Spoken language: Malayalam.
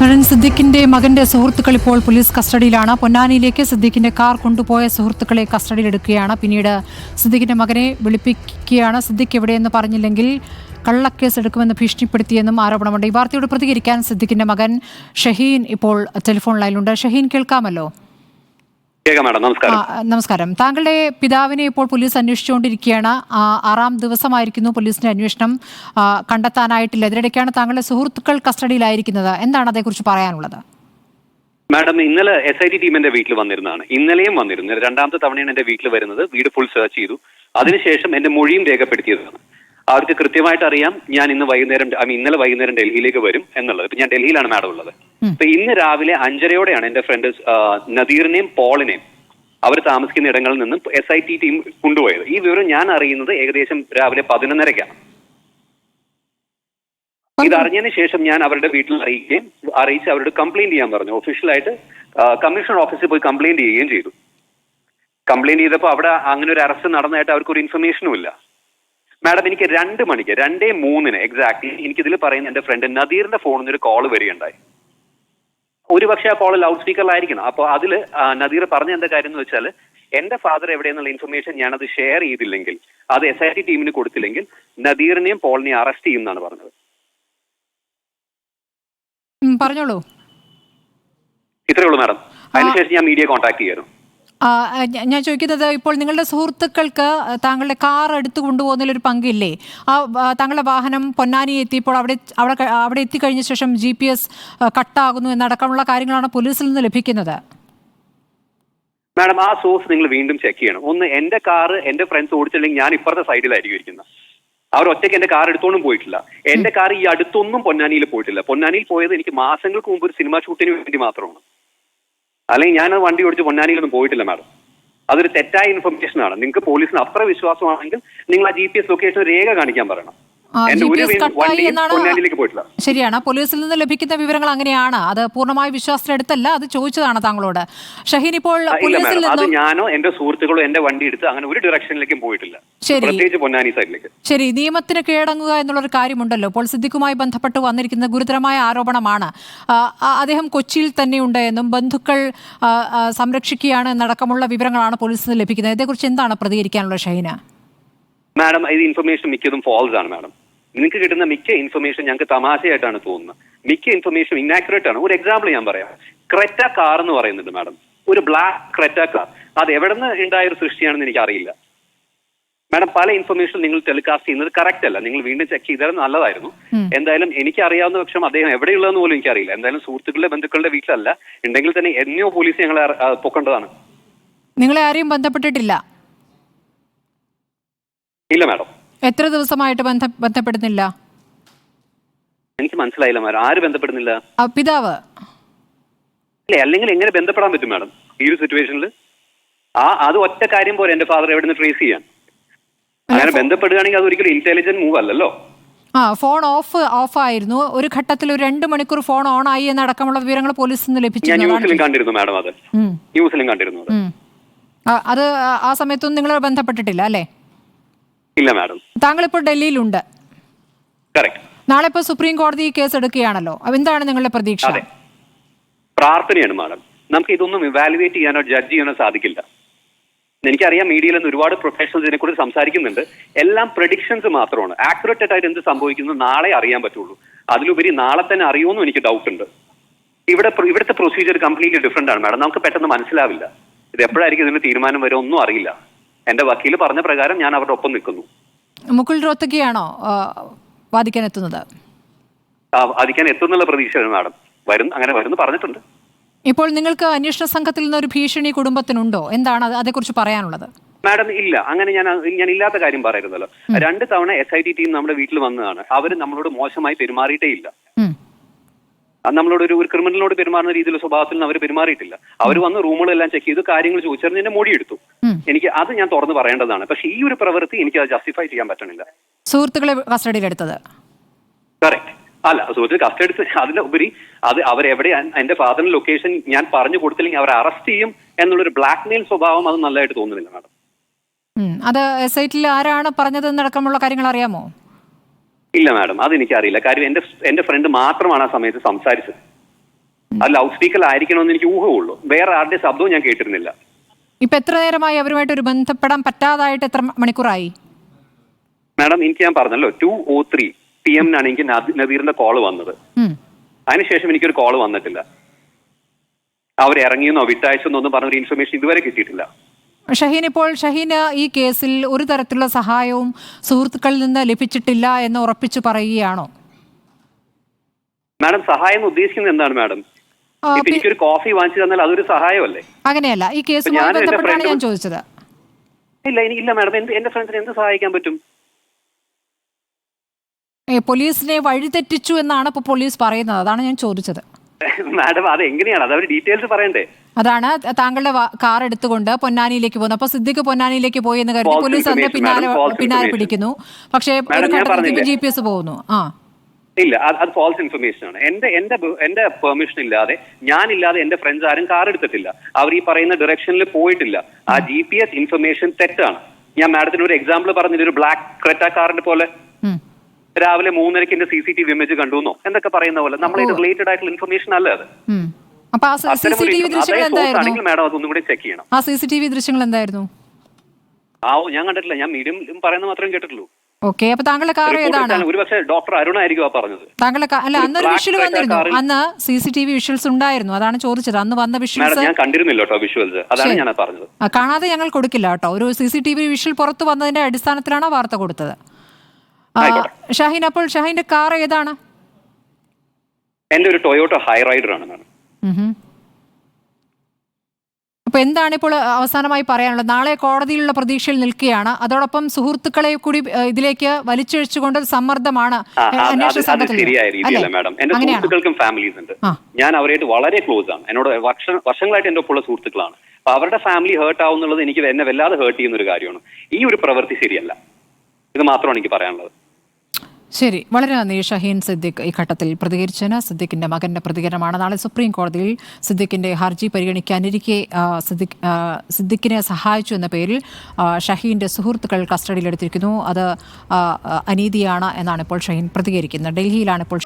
നടൻ സിദ്ദിഖിന്റെ മകന്റെ സുഹൃത്തുക്കൾ ഇപ്പോൾ പോലീസ് കസ്റ്റഡിയിലാണ്. പൊന്നാനിയിലേക്ക് സിദ്ദിഖിന്റെ കാർ കൊണ്ടുപോയ സുഹൃത്തുക്കളെ കസ്റ്റഡിയിലെടുക്കുകയാണ്. പിന്നീട് സിദ്ദിഖിന്റെ മകനെ വിളിപ്പിക്കുകയാണ്. സിദ്ദിഖ് എവിടെയെന്ന് പറഞ്ഞില്ലെങ്കിൽ കള്ളക്കേസ് എടുക്കുമെന്ന് ഭീഷണിപ്പെടുത്തിയെന്നും ആരോപണമുണ്ട്. ഈ വാർത്തയോട് പ്രതികരിക്കാൻ സിദ്ദിഖിന്റെ മകൻ ഷഹീൻ ഇപ്പോൾ ടെലിഫോൺ ലൈനിലുണ്ട്. ഷഹീൻ, കേൾക്കാമല്ലോ? നമസ്കാരം. താങ്കളുടെ പിതാവിനെ ഇപ്പോൾ പോലീസ് അന്വേഷിച്ചുകൊണ്ടിരിക്കുകയാണ്. 6ാം ദിവസമായിരിക്കുന്നു പോലീസിന്റെ അന്വേഷണം. കണ്ടെത്താനായിട്ടില്ല. ഇതിനിടയ്ക്കാണ് താങ്കളുടെ സുഹൃത്തുക്കൾ കസ്റ്റഡിയിലായിരിക്കുന്നത്. എന്താണ് അതേക്കുറിച്ച് പറയാനുള്ളത്? മാഡം, ഇന്നലെ SIT ടീമിന്റെ വീട്ടിൽ വന്നിരുന്നതാണ്. ഇന്നലെയും വന്നിരുന്നു. 2ാമത്തെ തവണയാണ് എന്റെ വീട്ടിൽ വരുന്നത്. വീട് ഫുൾ സെർച്ച് ചെയ്തു. അതിനുശേഷം എന്റെ മൊഴിയും രേഖപ്പെടുത്തിയതാണ്. അവർക്ക് കൃത്യമായിട്ട് അറിയാം ഞാൻ ഇന്നലെ വൈകുന്നേരം ഡൽഹിയിലേക്ക് വരും എന്നുള്ളത്. ഇപ്പൊ ഞാൻ ഡൽഹിയിലാണ് മാഡം ഉള്ളത്. അപ്പൊ ഇന്ന് രാവിലെ 5:30യോടെയാണ് എന്റെ ഫ്രണ്ട് നദീറിനെയും പോളിനെയും അവർ താമസിക്കുന്ന ഇടങ്ങളിൽ നിന്ന് SIT ടീം കൊണ്ടുപോയത്. ഈ വിവരം ഞാൻ അറിയുന്നത് ഏകദേശം രാവിലെ 11:30-ക്കാണ്. ഇതറിഞ്ഞതിന് ശേഷം ഞാൻ അവരുടെ വീട്ടിൽ അറിയിച്ച് അവരോട് കംപ്ലൈന്റ് ചെയ്യാൻ പറഞ്ഞു. ഒഫീഷ്യലായിട്ട് കമ്മീഷണർ ഓഫീസിൽ പോയി കംപ്ലൈന്റ് ചെയ്യുകയും ചെയ്തു. കംപ്ലൈന്റ് ചെയ്തപ്പോൾ അവിടെ അങ്ങനെ ഒരു അറസ്റ്റ് നടന്നതായിട്ട് അവർക്കൊരു ഇൻഫർമേഷനും ഇല്ല. മാഡം, എനിക്ക് 2 മണിക്ക് 2:03 എക്സാക്ട്ലി എനിക്കിതിൽ പറയുന്ന എന്റെ ഫ്രണ്ട് നദീറിന്റെ ഫോണിൽ നിന്ന് ഒരു കോള് വരികയുണ്ടായി. ഒരുപക്ഷെ ആ കോള് ലൗഡ് സ്പീക്കറിലായിരിക്കണം. അപ്പോൾ അതിൽ നദീർ പറഞ്ഞ എന്താ കാര്യം എന്ന് വെച്ചാൽ, എന്റെ ഫാദർ എവിടെയെന്നുള്ള ഇൻഫർമേഷൻ ഞാനത് ഷെയർ ചെയ്തില്ലെങ്കിൽ, അത് SIT ടീമിന് കൊടുത്തില്ലെങ്കിൽ നദീറിനെയും പോളിനെയും അറസ്റ്റ് ചെയ്യുമെന്നാണ് പറഞ്ഞത്. പറഞ്ഞോളൂ. ഇത്രയേ ഉള്ളൂ മാഡം. അതിനുശേഷം ഞാൻ മീഡിയ കോൺടാക്ട് ചെയ്യായിരുന്നു. ഞാൻ ചോദിക്കുന്നത്, ഇപ്പോൾ നിങ്ങളുടെ സുഹൃത്തുക്കൾക്ക് താങ്കളുടെ കാർ എടുത്തു കൊണ്ടുപോകുന്നതിലൊരു പങ്കില്ലേ? താങ്കളുടെ വാഹനം പൊന്നാനി എത്തിയപ്പോൾ അവിടെ എത്തിക്കഴിഞ്ഞ ശേഷം GPS കട്ടാകുന്നു എന്നടക്കമുള്ള കാര്യങ്ങളാണ് പോലീസിൽ നിന്ന് ലഭിക്കുന്നത്. മാഡം, ആ സോഴ്സ് നിങ്ങൾ വീണ്ടും ചെക്ക് ചെയ്യണം. ഒന്ന്, എന്റെ കാർ എന്റെ ഫ്രണ്ട്സ് ഓടിച്ചില്ലെങ്കിൽ ഞാൻ ഇപ്പുറത്തെ സൈഡിലായിരിക്കും ഇരിക്കുന്നത്. അവർ ഒറ്റയ്ക്ക് എന്റെ കാർ എടുത്തോണ്ടും പോയിട്ടില്ല. എന്റെ കാർ ഈ അടുത്തൊന്നും പൊന്നാനിയിൽ പോയിട്ടില്ല. പൊന്നാനിയിൽ പോയത് എനിക്ക് മാസങ്ങൾക്ക് മുമ്പ് ഒരു സിനിമ ഷൂട്ടിന് വേണ്ടി മാത്രമാണ്. അല്ലെങ്കിൽ ഞാൻ വണ്ടി ഓടിച്ച് പൊന്നാനിയിലൊന്നും പോയിട്ടില്ല മാഡം. അതൊരു തെറ്റായ ഇൻഫർമേഷൻ ആണ്. നിങ്ങൾക്ക് പോലീസിന് അത്ര വിശ്വാസമാണെങ്കിൽ നിങ്ങൾ ആ GPS ലൊക്കേഷൻ രേഖ കാണിക്കാൻ പറയണം. ശരിയാണ്, പോലീസിൽ നിന്ന് ലഭിക്കുന്ന വിവരങ്ങൾ അങ്ങനെയാണ്. അത് പൂർണ്ണമായി വിശ്വാസത്തിലെടുത്തല്ല, അത് ചോദിച്ചതാണ് താങ്കളോട്. ഷഹീൻ, ഇപ്പോൾ പോലീസിൽ നിന്നും ഞാനോ എന്റെ സുഹൃത്തുക്കളോ എന്റെ വണ്ടി എടുത്ത് അങ്ങനെ ഒരു ഡയറക്ഷനിലേക്കും പോയിട്ടില്ല, പ്രത്യേകിച്ച് പൊന്നാനി സൈഡിലേക്ക്. ശരി, നിയമത്തിന് കീഴടങ്ങുക എന്നുള്ളൊരു കാര്യമുണ്ടല്ലോ. ഇപ്പോൾ സിദ്ദിഖുമായി ബന്ധപ്പെട്ട് വന്നിരിക്കുന്ന ഗുരുതരമായ ആരോപണമാണ്. അദ്ദേഹം കൊച്ചിയിൽ തന്നെയുണ്ട് എന്നും ബന്ധുക്കൾ സംരക്ഷിക്കുകയാണ് എന്നടക്കമുള്ള വിവരങ്ങളാണ് പോലീസിൽ നിന്ന് ലഭിക്കുന്നത്. ഇതേക്കുറിച്ച് എന്താണ് പ്രതികരിക്കാനുള്ളത് ഷഹീന? മാഡം, ഇത് ഇൻഫർമേഷൻ മിക്കതും ഫോൾസ് ആണ് മാഡം. നിങ്ങൾക്ക് കിട്ടുന്ന മിക്ക ഇൻഫർമേഷൻ ഞങ്ങൾക്ക് തമാശയായിട്ടാണ് തോന്നുന്നത്. മിക്ക ഇൻഫർമേഷൻ ഇന്നാക്യുറേറ്റ് ആണ്. ഒരു എക്സാമ്പിൾ ഞാൻ പറയാം. ക്രെറ്റ കാർ എന്ന് പറയുന്നുണ്ട് മാഡം, ഒരു ബ്ലാക്ക് ക്രെറ്റ കാർ. അത് എവിടെ നിന്ന് ഉണ്ടായ ഒരു സൃഷ്ടിയാണെന്ന് എനിക്ക് അറിയില്ല മാഡം. പല ഇൻഫർമേഷൻ നിങ്ങൾ ടെലികാസ്റ്റ് ചെയ്യുന്നത് കറക്റ്റ് അല്ല. നിങ്ങൾ വീണ്ടും ചെക്ക് ചെയ്താൽ നല്ലതായിരുന്നു. എന്തായാലും എനിക്ക് അറിയാവുന്ന പക്ഷം അദ്ദേഹം എവിടെയുള്ളതെന്ന് പോലും എനിക്കറിയില്ല. എന്തായാലും സുഹൃത്തുക്കളുടെ ബന്ധുക്കളുടെ വീട്ടിലല്ല. ഉണ്ടെങ്കിൽ തന്നെ എന്നോ പോലീസ് ഞങ്ങളെ പൊക്കേണ്ടതാണ്. നിങ്ങളെ ആരെയും ബന്ധപ്പെട്ടിട്ടില്ല? ഇല്ല മാഡം. എത്ര ദിവസമായിട്ട് ബന്ധപ്പെടുന്നില്ല? എനിക്ക് മനസ്സിലായില്ല മാഡം. ആര് ബന്ധപ്പെടുന്നില്ല? പിതാവ്. അല്ലേ, അല്ലെങ്കിൽ എങ്ങനെ ബന്ധപ്പെടാൻ പറ്റും മാഡം ഈ ഒരു സിറ്റുവേഷനിൽ? അത് ഒറ്റ കാര്യം പോലെ എന്റെ ഫാദർ എവിടെ നിന്ന് ട്രേസ് ചെയ്യാൻ. അങ്ങനെ ബന്ധപ്പെടുകയാണെങ്കിൽ അത് ഒരിക്കലും ഇന്റലിജന്റ് മൂവ് അല്ലല്ലോ. ഫോൺ ഓഫ് ആയിരുന്നു. ഒരു ഘട്ടത്തിൽ ഒരു 2 മണിക്കൂർ ഫോൺ ഓൺ ആയി എന്നടക്കമുള്ള വിവരങ്ങൾ പോലീസിൽ നിന്ന് ലഭിച്ചു. ഞാൻ ന്യൂസിലും കണ്ടിരുന്നു മാഡം. അത് ന്യൂസിലും കണ്ടിരുന്നു. അത് ആ സമയത്തൊന്നും നിങ്ങൾ ബന്ധപ്പെട്ടിട്ടില്ല അല്ലേ? ഇല്ല മാഡം. താങ്കൾ ഇപ്പോൾ ഡൽഹിയിലുണ്ട്. നാളെ ഇപ്പോൾ സുപ്രീം കോടതി കേസ് എടുക്കുകയാണല്ലോ. എന്താണ് നിങ്ങളുടെ പ്രതീക്ഷ? പ്രാർത്ഥനയാണ് മാഡം. നമുക്ക് ഇതൊന്നും ഇവാലുവേറ്റ് ചെയ്യാനോ ജഡ്ജ് ചെയ്യാനോ സാധിക്കില്ല. എനിക്കറിയാം മീഡിയയിൽ നിന്ന് ഒരുപാട് പ്രൊഫഷണൽസ് ഇതിനെക്കുറിച്ച് സംസാരിക്കുന്നുണ്ട്. എല്ലാം പ്രഡിക്ഷൻസ് മാത്രമാണ്. ആക്യുറേറ്റ് ആയിട്ട് എന്ത് സംഭവിക്കുന്നു നാളെ അറിയാൻ പറ്റുള്ളൂ. അതിലുപരി നാളെ തന്നെ അറിയുമെന്നും എനിക്ക് ഡൗട്ട് ഉണ്ട്. ഇവിടുത്തെ പ്രൊസീജിയർ കംപ്ലീറ്റ്ലി ഡിഫറെന്റ് ആണ് മാഡം. നമുക്ക് പെട്ടെന്ന് മനസ്സിലാവില്ല. ഇത് എപ്പോഴായിരിക്കും ഇതിന് തീരുമാനം വരെ ഒന്നും അറിയില്ല. എന്റെ വക്കീൽ പറഞ്ഞ പ്രകാരം ഞാൻ അവരുടെ ഒപ്പം നിൽക്കുന്നു. മുകുൾ റോത്തഗിയാണോ വാദിക്കാൻ എത്തുന്നത്? വാദിക്കാൻ എത്തുന്നുള്ള പ്രതീക്ഷയാണ് മാഡം. അങ്ങനെ വരുന്നു പറഞ്ഞിട്ടുണ്ട്. ഇപ്പോൾ നിങ്ങൾക്ക് അന്വേഷണ സംഘത്തിൽ നിന്ന് ഒരു ഭീഷണി കുടുംബത്തിനുണ്ടോ? എന്താണ് അതേക്കുറിച്ച് പറയാനുള്ളത്? മാഡം, ഇല്ല. അങ്ങനെ ഞാൻ ഇല്ലാത്ത കാര്യം പറയരുതല്ലോ. 2 തവണ SIT ടീം നമ്മുടെ വീട്ടിൽ വന്നതാണ്. അവർ നമ്മളോട് മോശമായി പെരുമാറിയിട്ടേ ഇല്ല. നമ്മളോട് ഒരു ക്രിമിനലിനോട് പെരുമാറുന്ന രീതിയിലുള്ള സ്വഭാവത്തിൽ അവർ പെരുമാറിയിട്ടില്ല. അവർ വന്ന് റൂമുകളെല്ലാം ചെക്ക് ചെയ്തു, കാര്യങ്ങൾ ചോദിച്ചറിഞ്ഞ് എന്നെ മൊഴിയെടുത്തു. എനിക്ക് അത് ഞാൻ തുറന്ന് പറയേണ്ടതാണ്. പക്ഷെ ഈ ഒരു പ്രവൃത്തി എനിക്ക് അത് ജസ്റ്റിഫൈ ചെയ്യാൻ പറ്റണില്ല. സുഹൃത്തുക്കളെ കസ്റ്റഡിയിലെടുത്തത് കറക്റ്റ് അല്ല. സുഹൃത്തുക്കൾ കസ്റ്റഡി എടുത്ത് അതിലുപരി അത് അവരെവിടെ എന്റെ ഫാദറിന്റെ ലൊക്കേഷൻ ഞാൻ പറഞ്ഞു കൊടുത്തില്ലെങ്കിൽ അവരെ അറസ്റ്റ് ചെയ്യും എന്നുള്ളൊരു ബ്ലാക്ക് മെയിൽ സ്വഭാവം അത് നല്ലതായിട്ട് തോന്നുന്നില്ല മാഡം. അത് സൈറ്റിൽ ആരാണ് പറഞ്ഞതെന്നടക്കമുള്ള കാര്യങ്ങൾ അറിയാമോ? ഇല്ല മാഡം, അതെനിക്കറിയില്ല. കാര്യം എന്റെ ഫ്രണ്ട് മാത്രമാണ് ആ സമയത്ത് സംസാരിച്ചത്. അത് ലൗഡ് സ്പീക്കറിലായിരിക്കണമെന്ന് എനിക്ക് ഊഹമുള്ളൂ. വേറെ ആരുടെ ശബ്ദവും ഞാൻ കേട്ടിരുന്നില്ല. ഇപ്പൊ എത്ര നേരമായി അവരുമായിട്ട് ഒരു ബന്ധപ്പെടാൻ പറ്റാതായിട്ട് എത്ര മണിക്കൂറായി? മാഡം എനിക്ക് ഞാൻ പറഞ്ഞല്ലോ 2:03 PM എനിക്ക് നദീറിന്റെ കോള് വന്നത്. അതിനുശേഷം എനിക്കൊരു കോള് വന്നിട്ടില്ല. അവർ ഇറങ്ങിയെന്നോ വിട്ടയച്ചെന്നോ ഒന്നും പറഞ്ഞൊരു ഇൻഫർമേഷൻ ഇതുവരെ കിട്ടിയിട്ടില്ല. ഷഹീൻ, ഇപ്പോൾ ഷഹീന് ഈ കേസിൽ ഒരു തരത്തിലുള്ള സഹായവും സുഹൃത്തുക്കളിൽ നിന്ന് ലഭിച്ചിട്ടില്ല എന്ന് ഉറപ്പിച്ചു പറയുകയാണോ? മാഡം സഹായം ഉദ്ദേശിക്കുന്നത് എന്താണ് മാഡം? എനിക്കൊരു കോഫി വാങ്ങിച്ചു തന്നാൽ അതൊരു സഹായമല്ലേ? അങ്ങനെയല്ല, ഈ കേസുമായി ബന്ധപ്പെട്ടാണ് ഞാൻ ചോദിച്ചത്. ഇല്ല മാഡം, എന്റെ ഫ്രണ്ട്സിന് എന്ത് സഹായിക്കാൻ പറ്റും? പോലീസിനെ വഴിതെറ്റിച്ചു എന്നാണ് ഇപ്പോൾ പോലീസ് പറയുന്നത്. അതാണ് ഞാൻ ചോദിച്ചത്. മാഡം അത് എങ്ങനെയാണ്? അത് അവർ ഡീറ്റെയിൽസ് പറയണ്ടേ? അതാണ് താങ്കളുടെ കാർ എടുത്തുകൊണ്ട് പൊന്നാനിയിലേക്ക് പോകുന്നത്. അപ്പൊ സിദ്ദിഖ് പൊന്നാനിയിലേക്ക് പോയി എന്ന് കരുതി പോലീസ് അതിന്റെ പിന്നാലെ പിടിക്കുന്നു. പക്ഷേ ഒരു ഘട്ടത്തിൽ GPS പോകുന്നു. ഇല്ല, അത് ഫാൾസ് ഇൻഫർമേഷൻ ആണ്. എന്റെ പെർമിഷൻ ഇല്ലാതെ, ഞാനില്ലാതെ എന്റെ ഫ്രണ്ട്സ് ആരും കാർ എടുത്തിട്ടില്ല. അവർ ഈ പറയുന്ന ഡയറക്ഷനിൽ പോയിട്ടില്ല. ആ GPS ഇൻഫർമേഷൻ തെറ്റാണ്. ഞാൻ മാഡത്തിന് ഒരു എക്സാമ്പിൾ പറഞ്ഞില്ല, ഒരു ബ്ലാക്ക് ക്രെറ്റ കാറിന്റെ പോലെ രാവിലെ 3:30 എന്റെ CCTV ഇമേജ് കണ്ടുവന്നോ എന്നൊക്കെ പറയുന്ന പോലെ നമ്മളെ റിലേറ്റഡ് ആയിട്ടുള്ള ഇൻഫർമേഷൻ അല്ല അത്. മാഡം അതൊന്നും കൂടി ചെക്ക് ചെയ്യണം. ആ CCTV ദൃശ്യങ്ങൾ എന്തായിരുന്നു? ഞാൻ കണ്ടിട്ടില്ല. ഞാൻ മീഡിയം പറയുന്നത് മാത്രമേ കേട്ടിട്ടുള്ളൂ. ഓക്കെ, അപ്പൊ താങ്കളുടെ കാർ ഏതാണ്? ഒരുപക്ഷെ ഡോക്ടർ അരുണായിരിക്കും ആ പറഞ്ഞത്. താങ്കളുടെ അല്ല, അന്നൊരു വിഷ്വൽ വന്നിരുന്നു. അന്ന് CCTV വിഷ്വൽസ് ഉണ്ടായിരുന്നു. അതാണ് ചോദിച്ചത്. അന്ന് വന്ന വിഷ്വൽസ് ഞാൻ കണ്ടിരുന്നില്ല കേട്ടോ. വിഷ്വൽസ് അതാണ് ഞാൻ പറഞ്ഞത്. കാണാതെ ഞങ്ങൾ കൊടുക്കില്ല കേട്ടോ. ഒരു CCTV വിഷ്വൽ പുറത്തു വന്നതിന്റെ അടിസ്ഥാനത്തിലാണ് വാർത്ത കൊടുത്തത്. ഷഹീൻ, അപ്പോൾ ഷഹീന്റെ കാർ ഏതാണ്? എന്റെ ഒരു ടൊയോട്ട ഹൈറൈഡർ ആണ് മാഡം. അപ്പൊ എന്താണ് ഇപ്പോൾ അവസാനമായി പറയാനുള്ളത്? നാളെ കോടതിയിലുള്ള പ്രതീക്ഷയിൽ നിൽക്കുകയാണ്. അതോടൊപ്പം സുഹൃത്തുക്കളെ കൂടി ഇതിലേക്ക് വലിച്ചിഴച്ചുകൊണ്ട് സമ്മർദ്ദമാണ് അന്വേഷണ സംഘത്തിൽ. ശരിയായ രീതിയല്ല മാഡം. എന്റെ സുഹൃത്തുക്കൾക്കും ഫാമിലീസ് ഉണ്ട്. ഞാൻ അവരായിട്ട് വളരെ ക്ലോസ് ആണ്. എന്നോട് വർഷങ്ങളായിട്ട് എന്റെ ഒപ്പമുള്ള സുഹൃത്തുക്കളാണ്. അപ്പൊ അവരുടെ ഫാമിലി ഹേർട്ട് ആവുന്നുള്ളത് എനിക്ക് എന്നെ വല്ലാതെ ഹേർട്ട് ചെയ്യുന്ന ഒരു കാര്യമാണ്. ഈ ഒരു പ്രവൃത്തി ശരിയല്ല. ഇത് മാത്രമാണ് എനിക്ക് പറയാനുള്ളത്. ശരി, വളരെ നന്ദി ഷഹീൻ സിദ്ദിഖ് ഈ ഘട്ടത്തിൽ പ്രതികരിച്ചതിന്. സിദ്ദിഖിന്റെ മകന്റെ പ്രതികരണമാണ്. നാളെ സുപ്രീം കോടതിയിൽ സിദ്ദിഖിന്റെ ഹർജി പരിഗണിക്കാനിരിക്കെ സിദ്ദിഖിനെ സഹായിച്ചു എന്ന പേരിൽ ഷഹീന്റെ സുഹൃത്തുക്കൾ കസ്റ്റഡിയിലെടുത്തിരിക്കുന്നു. അത് അനീതിയാണ് എന്നാണ് ഇപ്പോൾ ഷഹീൻ പ്രതികരിക്കുന്നത്. ഡൽഹിയിലാണ് ഇപ്പോൾ